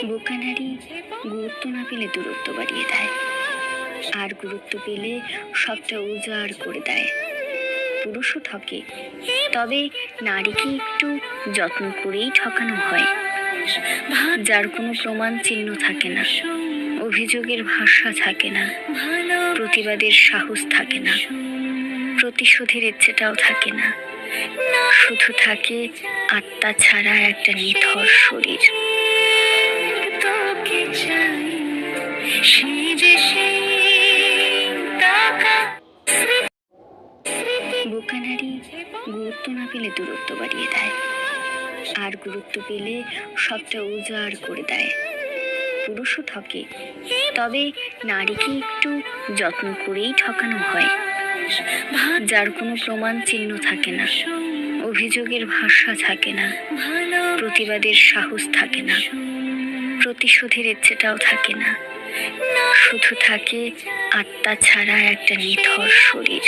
বোকা নারী গুরুত্ব না পেলে দূরত্ব বাড়িয়ে দেয়, আর গুরুত্ব পেলে সবটা উজাড় করে দেয়। পুরুষও ঠকে, তবে নারীকে একটু যত্ন করেই ঠকানো হয়। যার কোনো প্রমাণ চিহ্ন থাকে না, অভিযোগের ভাষা থাকে না, প্রতিবাদের সাহস থাকে না, প্রতিশোধের ইচ্ছেটাও থাকে না। শুধু থাকে আত্মা ছাড়া একটা নিথর শরীর। বোকা নারী গুরুত্ব না পেলে দূরত্ব বাড়িয়ে দেয়, আর গুরুত্ব পেলে সবটা উজাড় করে দেয়। পুরুষও ঠকে, তবে নারীকে একটু যত্ন করেই ঠকানো হয়। যার কোনো প্রমাণ চিহ্ন থাকে না, অভিযোগের ভাষা থাকে না, প্রতিবাদের সাহস থাকে না, প্রতিশোধের ইচ্ছেটাও থাকে না। শুধু থাকে আত্মা ছাড়া একটা নিথর শরীর।